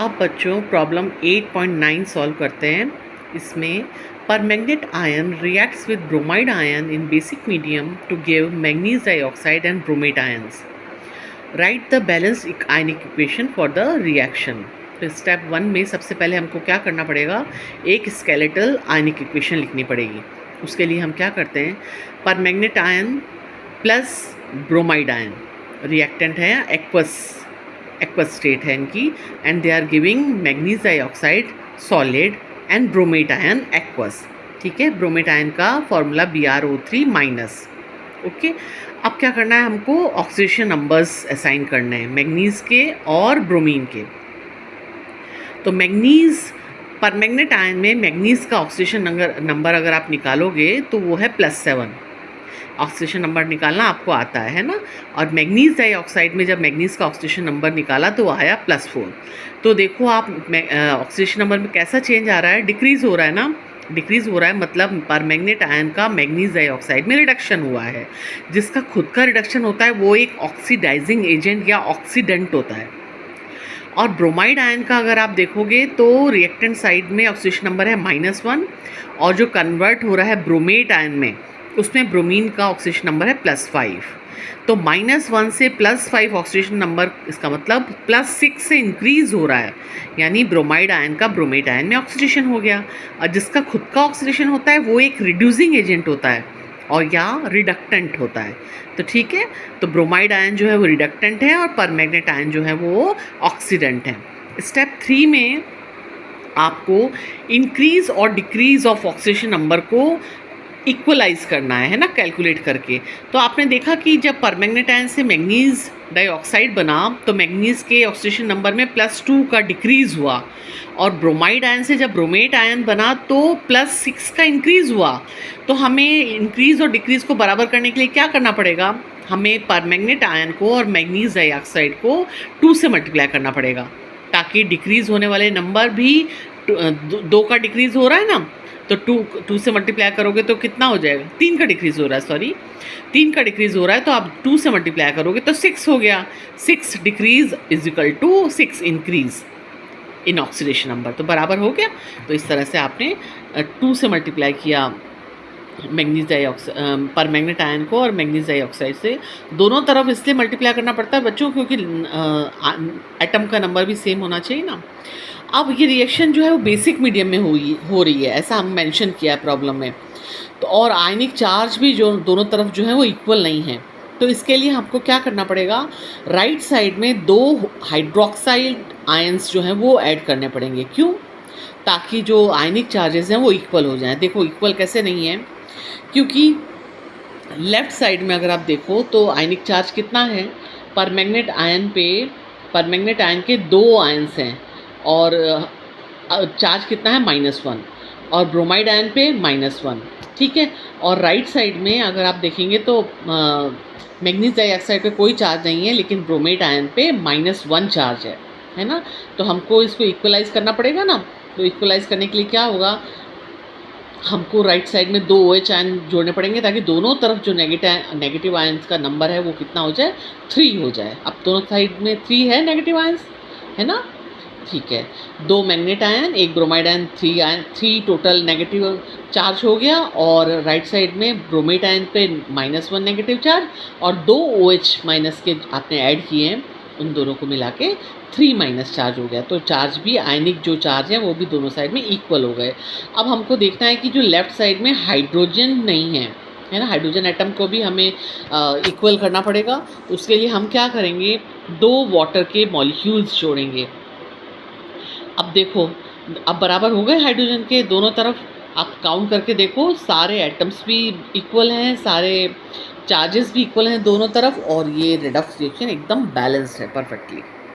अब बच्चों problem 8.9 solve करते हैं। इसमें permanganate ion reacts with bromide ion in basic medium to give manganese dioxide and bromate ions. Write the balance ionic equation for the reaction. तो step 1 में सबसे पहले हमको क्या करना पड़ेगा, एक स्केलेटल आयनिक इक्वेशन लिखनी पड़ेगी। उसके लिए हम क्या करते हैं, permanganate ion plus bromide ion reactant है, एक्वस स्टेट है इनकी, and they are giving manganese dioxide solid and bromate ion aqueous. ठीक है, ब्रोमेट आयन का फॉर्मूला BrO3 माइनस। ओके, अब क्या करना है, हमको ऑक्सीडेशन नंबर्स असाइन करने हैं मैंगनीज के और ब्रोमीन के। तो मैंगनीज परमैंगनेट आयन में मैंगनीज का ऑक्सीडेशन नंबर अगर आप निकालोगे तो वो है +7। ऑक्सीडेशन नंबर निकालना आपको आता है ना। और मैंगनीज डाइऑक्साइड में जब मैंगनीज का ऑक्सीडेशन नंबर निकाला तो आया +4। तो देखो आप ऑक्सीडेशन नंबर में कैसा चेंज आ रहा है, डिक्रीज़ हो रहा है ना। डिक्रीज़ हो रहा है मतलब परमैंगनेट आयन का मैंगनीज डाइऑक्साइड में रिडक्शन हुआ है। जिसका खुद का रिडक्शन होता है वो एक ऑक्सीडाइजिंग एजेंट या ऑक्सीडेंट होता है। और ब्रोमाइड आयन का अगर आप देखोगे तो रिएक्टेंट साइड में ऑक्सीडेशन नंबर है -1, और जो कन्वर्ट हो रहा है ब्रोमेट आयन में उसमें ब्रोमीन का ऑक्सीडेशन नंबर है +5। तो -1 से +5 ऑक्सीडेशन नंबर, इसका मतलब +6 से इंक्रीज़ हो रहा है, यानी ब्रोमाइड आयन का ब्रोमेट आयन में ऑक्सीडेशन हो गया। और जिसका खुद का ऑक्सीडेशन होता है वो एक रिड्यूसिंग एजेंट होता है और या रिडक्टेंट होता है। तो ठीक है, तो ब्रोमाइड आयन जो है वो रिडक्टेंट है और परमैंगनेट आयन जो है वो ऑक्सीडेंट है। स्टेप 3 में आपको इंक्रीज़ और डिक्रीज़ ऑफ ऑक्सीडेशन नंबर को इक्वलाइज करना है ना, कैलकुलेट करके। तो आपने देखा कि जब परमैंगनेट आयन से मैंगनीज डाइऑक्साइड बना तो मैंगनीज के ऑक्सीडेशन नंबर में +2 का डिक्रीज़ हुआ, और ब्रोमाइड आयन से जब ब्रोमेट आयन बना तो +6 का इंक्रीज़ हुआ। तो हमें इंक्रीज़ और डिक्रीज़ को बराबर करने के लिए क्या करना पड़ेगा, हमें परमैंगनेट आयन को और मैंगनीज डाइऑक्साइड को 2 से मल्टीप्लाई करना पड़ेगा, ताकि डिक्रीज़ होने वाले नंबर भी 2 का डिक्रीज़ हो रहा है ना, तो 2 से मल्टीप्लाई करोगे तो कितना हो जाएगा, 3 का डिक्रीज़ हो रहा है, सॉरी 3 का डिक्रीज़ हो रहा है, तो आप 2 से मल्टीप्लाई करोगे तो 6 हो गया। 6 decrease is equal to 6 increase in oxidation number, तो बराबर हो गया। तो इस तरह से आपने 2 से मल्टीप्लाई किया मैंगनीज डाइऑक्साइड परमैंगनेट आयन को और मैंगनीज डाइऑक्साइड से। दोनों तरफ इसलिए मल्टीप्लाई करना पड़ता है बच्चों क्योंकि एटम का नंबर भी सेम होना चाहिए ना। अब ये रिएक्शन जो है वो बेसिक मीडियम में हो रही है, ऐसा हम मेंशन किया है प्रॉब्लम में। तो और आयनिक चार्ज भी जो दोनों तरफ जो है वो इक्वल नहीं है। तो इसके लिए हमको क्या करना पड़ेगा, राइट साइड में 2 हाइड्रोक्साइड आयंस जो हैं वो ऐड करने पड़ेंगे। क्यों, ताकि जो आयनिक चार्जेस हैं वो इक्वल हो जाएं। देखो इक्वल कैसे नहीं है, क्योंकि लेफ़्ट साइड में अगर आप देखो तो आयनिक चार्ज कितना है, परमैंगनेट आयन के 2 आयंस हैं और चार्ज कितना है -1, और ब्रोमाइड आयन पे -1। ठीक है, और राइट साइड में अगर आप देखेंगे तो मैंगनीज डाइऑक्साइड पे कोई चार्ज नहीं है, लेकिन ब्रोमेट आयन पे -1 चार्ज है ना। तो हमको इसको इक्वलाइज करना पड़ेगा ना। तो इक्वलाइज करने के लिए क्या होगा, हमको राइट साइड में 2 OH आयन जोड़ने पड़ेंगे ताकि दोनों तरफ जो नेगेटिव आयंस का नंबर है वो कितना हो जाए, 3 हो जाए। अब दोनों साइड में 3 है नेगेटिव आयंस, है ना। ठीक है, 2 manganate ion, 1 bromide ion, 3 total negative charge हो गया। और राइट साइड में ब्रोमेट आयन पे -1 नेगेटिव चार्ज और 2 OH माइनस के आपने ऐड किए हैं, उन दोनों को मिला के 3 माइनस चार्ज हो गया। तो चार्ज भी, आयनिक जो चार्ज है वो भी दोनों साइड में इक्वल हो गए। अब हमको देखना है कि जो लेफ़्ट साइड में हाइड्रोजन नहीं है ना, हाइड्रोजन एटम को भी हमें इक्वल करना पड़ेगा। उसके लिए हम क्या करेंगे, 2 वाटर के मॉलिक्यूल्स जोड़ेंगे। अब देखो, अब बराबर हो गए हाइड्रोजन के दोनों तरफ। आप काउंट करके देखो, सारे एटम्स भी इक्वल हैं, सारे चार्जेस भी इक्वल हैं दोनों तरफ, और ये रिडक्स रिएक्शन एकदम बैलेंस्ड है परफेक्टली।